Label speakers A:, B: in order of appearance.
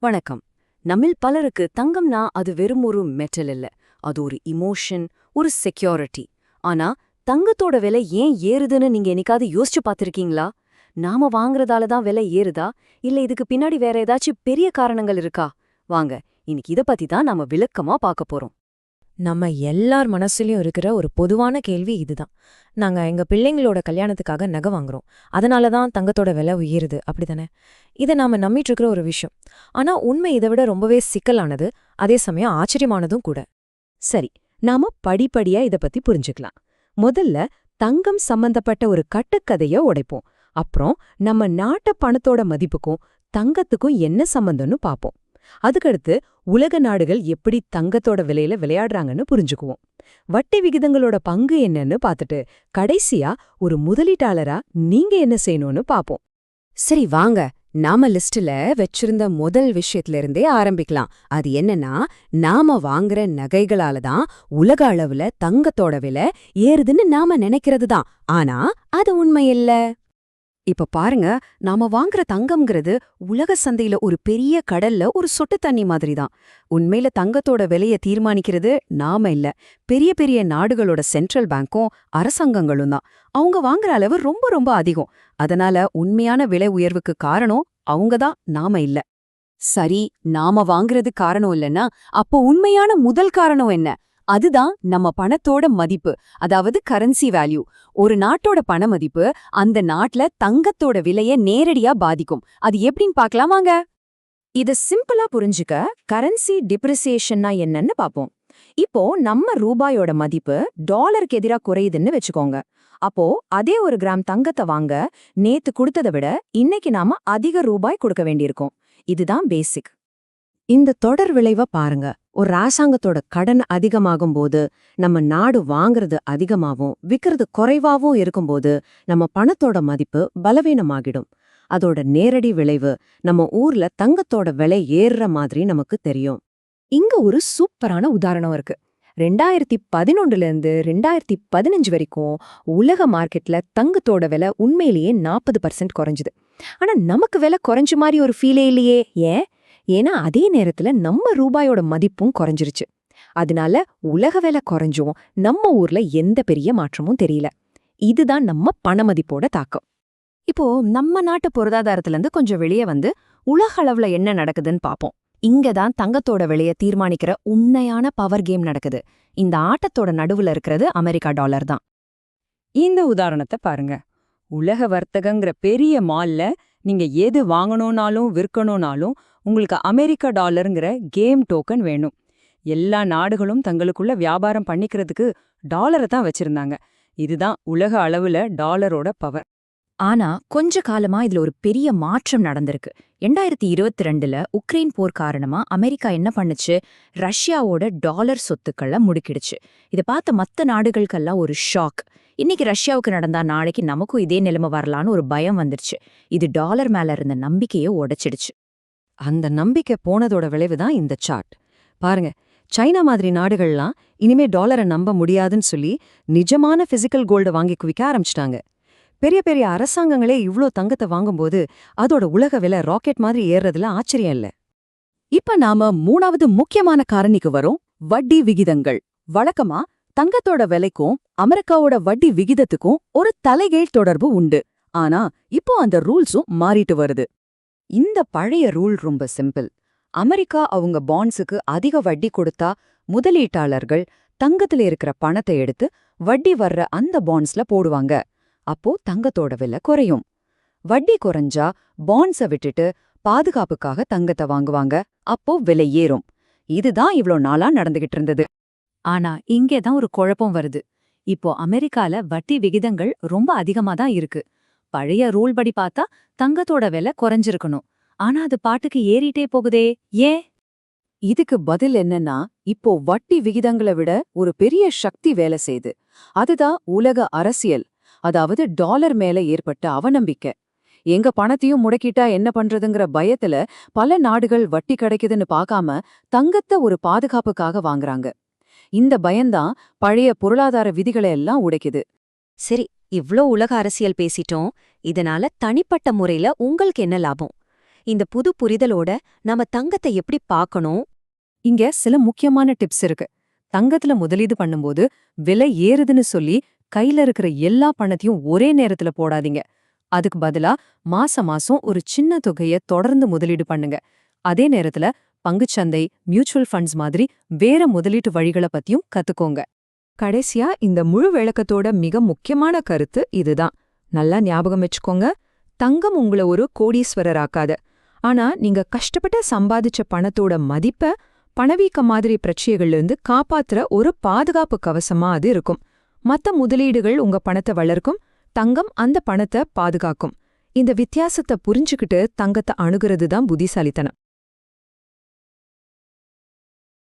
A: வணக்கம். நம்மில் பலருக்கு தங்கம்னா அது வெறும் ஒரு மெட்டல் இல்ல. அது ஒரு இமோஷன், ஒரு செக்யூரிட்டி. ஆனா தங்கத்தோட விலை ஏன் ஏறுதுன்னு நீங்க என்னைக்காவது யோசிச்சு பார்த்திருக்கீங்களா? நாம வாங்குறதால தான் விலை ஏறுதா, இல்ல இதுக்கு பின்னாடி வேற ஏதாச்சும் பெரிய காரணங்கள் இருக்கா? வாங்க, இன்னைக்கு இத பத்தி தான் நாம விளக்கமா பார்க்க போறோம்.
B: நம்ம எல்லார் மனசுலயும் இருக்கிற ஒரு பொதுவான கேள்வி இதுதான். நாங்க எங்க பிள்ளைங்களோட கல்யாணத்துக்காக நகை வாங்குறோம். அதனால தான் தங்கத்தோட விலை உயருது, அப்படிதானே? இதை நாம நம்பிட்டு இருக்கிற ஒரு விஷயம். ஆனா உண்மை இதை விட ரொம்பவே சிக்கலானது, அதே சமயம் ஆச்சரியமானதும் கூட.
C: சரி, நாம படிப்படியா இத பத்தி புரிஞ்சுக்கலாம். முதல்ல தங்கம் சம்பந்தப்பட்ட ஒரு கட்டுக்கதைய உடைப்போம். அப்புறம் நம்ம நாட்டு பணத்தோட மதிப்புக்கும் தங்கத்துக்கும் என்ன சம்பந்தம்னு பாப்போம். அதுக்கடுத்து உலக நாடுகள் எப்படி தங்கத்தோட விலையில விளையாடுறாங்கன்னு புரிஞ்சுக்குவோம். வட்டி விகிதங்களோட பங்கு என்னன்னு பார்த்துட்டு கடைசியா ஒரு முதலீட்டாளரா நீங்க என்ன செய்யணும்னு பாப்போம்.
A: சரி வாங்க, நாம லிஸ்ட்ல வச்சிருந்த முதல் விஷயத்துல இருந்தே ஆரம்பிக்கலாம். அது என்னன்னா, நாம வாங்குற நகைகளால தான் உலக அளவுல தங்கத்தோட விலை ஏறுதுன்னு நாம நினைக்கிறது தான். ஆனா அது உண்மை இல்ல. இப்ப பாருங்க, நாம வாங்குற தங்கம்ங்கிறது உலக சந்தையில ஒரு பெரிய கடல்ல ஒரு சொட்டு தண்ணி மாதிரி தான். உண்மையில தங்கத்தோட விலைய தீர்மானிக்கிறது நாம இல்ல, பெரிய பெரிய நாடுகளோட சென்ட்ரல் பேங்க்கும் அரசாங்கங்களும் தான். அவங்க வாங்குற அளவு ரொம்ப ரொம்ப அதிகம். அதனால உண்மையான விலை உயர்வுக்கு காரணம் அவங்க தான், நாம இல்ல. சரி, நாம வாங்குறது காரணம் இல்லைன்னா அப்போ உண்மையான முதல் காரணம் என்ன? அதுதான் நம்ம பணத்தோட மதிப்பு, அதாவது கரன்சி வேல்யூ. ஒரு நாட்டோட பண மதிப்பு அந்த நாட்டுல தங்கத்தோட விலைய நேரடியா பாதிக்கும். அது எப்படின்னு பார்க்கலாம் வாங்க.
C: இத சிம்பிளா புரிஞ்சுக்க கரன்சி டிப்ரிசியேஷன்னா என்னன்னு பாப்போம். இப்போ நம்ம ரூபாயோட மதிப்பு டாலருக்கு எதிரா குறையுதுன்னு வச்சுக்கோங்க. அப்போ அதே ஒரு கிராம் தங்கத்தை வாங்க நேத்து கொடுத்ததை விட இன்னைக்கு நாம அதிக ரூபாய் கொடுக்க வேண்டியிருக்கும். இதுதான் பேசிக். இந்த தொடர் விளைவ பாருங்க. ஒரு அரசாங்கத்தோட கடன் அதிகமாகும் போது நம்ம நாடு வாங்குறது அதிகமாவும் விக்கிறது குறைவாவும் இருக்கும்போது நம்ம பணத்தோட மதிப்பு பலவீனமாகிடும். அதோட நேரடி விளைவு நம்ம ஊர்ல தங்கத்தோட விலை ஏறுற மாதிரி நமக்கு தெரியும். இங்க ஒரு சூப்பரான உதாரணம் இருக்கு. 2011 இருந்து 2015 வரைக்கும் உலக மார்க்கெட்ல தங்கத்தோட விலை உண்மையிலேயே 40% குறைஞ்சுது. ஆனா நமக்கு விலை குறைஞ்ச மாதிரி ஒரு ஃபீலே இல்லையே. ஏன்? ஏன்னா அதே நேரத்துல நம்ம ரூபாயோட மதிப்பும் குறைஞ்சிருச்சு. அதனால உலக விலை குறைஞ்சும் நம்ம ஊர்ல எந்த பெரிய மாற்றமும் தெரியல. இதுதான் நம்ம பண மதிப்போட தாக்கம்.
A: இப்போ நம்ம நாட்டு பொருளாதாரத்துல இருந்து கொஞ்சம் வெளியே வந்து உலக அளவுல என்ன நடக்குதுன்னு பாப்போம். இங்கதான் தங்கத்தோட விலைய தீர்மானிக்கிற உண்மையான பவர் கேம் நடக்குது. இந்த ஆட்டத்தோட நடுவுல இருக்கிறது அமெரிக்கா டாலர் தான்.
D: இந்த உதாரணத்தை பாருங்க. உலக வர்த்தகங்கிற பெரிய மால்ல நீங்க எது வாங்கணும்னாலும் விற்கணும்னாலும் உங்களுக்கு அமெரிக்கா டாலருங்கிற கேம் டோக்கன் வேணும். எல்லா நாடுகளும் தங்களுக்குள்ள வியாபாரம் பண்ணிக்கிறதுக்கு டாலரை தான் வச்சிருந்தாங்க. இதுதான் உலக அளவுல டாலரோட பவர்.
B: ஆனா கொஞ்ச காலமா இதுல ஒரு பெரிய மாற்றம் நடந்திருக்கு. 2022ல உக்ரைன் போர் காரணமா அமெரிக்கா என்ன பண்ணுச்சு? ரஷ்யாவோட டாலர் சொத்துக்களை முடுக்கிடுச்சு. இதை பார்த்த மத்த நாடுகளுக்கெல்லாம் ஒரு ஷாக். இன்னைக்கு ரஷ்யாவுக்கு நடந்தா நாளைக்கு நமக்கும் இதே நிலைமை வரலான்னு ஒரு பயம் வந்துருச்சு. இது டாலர் மேல இருந்த நம்பிக்கையை உடைச்சிடுச்சு.
C: அந்த நம்பிக்கை போனதோட விளைவுதான் இந்த சார்ட். பாருங்க, சைனா மாதிரி நாடுகள்லாம் இனிமே டாலரை நம்ப முடியாதுன்னு சொல்லி நிஜமான பிசிக்கல் கோல்ட வாங்கி குவிக்க ஆரம்பிச்சிட்டாங்க. பெரிய பெரிய அரசாங்கங்களே இவ்ளோ தங்கத்தை வாங்கும்போது அதோட உலக விலை ராக்கெட் மாதிரி ஏறுறதுல ஆச்சரியம் இல்ல.
A: இப்ப நாம மூணாவது முக்கியமான காரணிக்கு வரோம், வட்டி விகிதங்கள். வழக்கமா தங்கத்தோட விலைக்கும் அமெரிக்காவோட வட்டி விகிதத்துக்கும் ஒரு தலைகீழ் தொடர்பு உண்டு. ஆனா இப்போ அந்த ரூல்ஸும் மாறிட்டு வருது. இந்த பழைய ரூல் ரொம்ப சிம்பிள். அமெரிக்கா அவங்க பாண்ட்ஸுக்கு அதிக வட்டி கொடுத்தா முதலீட்டாளர்கள் தங்கத்துல இருக்கிற பணத்தை எடுத்து வட்டி வர்ற அந்த பாண்ட்ஸ்ல போடுவாங்க. அப்போ தங்கத்தோட விலை குறையும். வட்டி குறைஞ்சா பாண்ட்ஸை விட்டுட்டு பாதுகாப்புக்காக தங்கத்தை வாங்குவாங்க. அப்போ விலை ஏறும். இதுதான் இவ்ளோ நாளா நடந்துகிட்டு இருந்தது.
B: ஆனா இங்கேதான் ஒரு குழப்பம் வருது. இப்போ அமெரிக்கால வட்டி விகிதங்கள் ரொம்ப அதிகமா தான் இருக்கு. பழைய ரூல் படி பார்த்தா தங்கத்தோட விலை குறைஞ்சிருக்கணும். ஆனா அது பாட்டுக்கு ஏறிட்டே போகுதே, ஏன்?
A: இதுக்கு பதில் என்னன்னா, இப்போ வட்டி விகிதங்களை விட ஒரு பெரிய சக்தி வேலை செய்யுது. அதுதான் உலக அரசியல். அதாவது டாலர் மேல ஏற்பட்ட அவநம்பிக்கை. எங்க பணத்தையும் முடக்கிட்டா என்ன பண்றதுங்கிற பயத்துல பல நாடுகள் வட்டி கிடைக்குதுன்னு பார்க்காம தங்கத்தை ஒரு பாதுகாப்புக்காக வாங்குறாங்க. இந்த பயம்தான் பழைய பொருளாதார விதிகளை எல்லாம் உடைக்குது.
B: சரி, இவ்ளோ உலக அரசியல் பேசிட்டோம். இதனால தனிப்பட்ட முறையில உங்களுக்கு என்ன லாபம்? இந்த புது புரிதலோட நாம தங்கத்தை எப்படி பார்க்கணும்?
C: இங்க சில முக்கியமான டிப்ஸ் இருக்கு. தங்கத்துல முதலீடு பண்ணும்போது விலை ஏறுதுன்னு சொல்லி கையில இருக்கிற எல்லா பணத்தையும் ஒரே நேரத்துல போடாதீங்க. அதுக்கு பதிலா மாசம் மாசம் ஒரு சின்ன தொகையை தொடர்ந்து முதலீடு பண்ணுங்க. அதே நேரத்துல பங்குச்சந்தை, மியூச்சுவல் ஃபண்ட்ஸ் மாதிரி வேற முதலீட்டு வழிகளை பத்தியும் கத்துக்கோங்க.
A: கடைசியா இந்த முழு விளக்கத்தோட மிக முக்கியமான கருத்து இதுதான். நல்லா ஞாபகம் வச்சுக்கோங்க, தங்கம் உங்களை ஒரு கோடீஸ்வரர் ஆக்காது. ஆனா நீங்க கஷ்டப்பட்டு சம்பாதிச்ச பணத்தோட மதிப்ப பணவீக்க மாதிரி பிரச்சனைகள்ல இருந்து காப்பாத்துற ஒரு பாதுகாப்பு கவசமா அது இருக்கும். மத்த முதலீடுகள் உங்க பணத்தை வளர்க்கும், தங்கம் அந்த பணத்தை பாதுகாக்கும். இந்த வித்தியாசத்தை புரிஞ்சுக்கிட்டு தங்கத்தை அணுகிறது தான் புத்திசாலித்தனம்.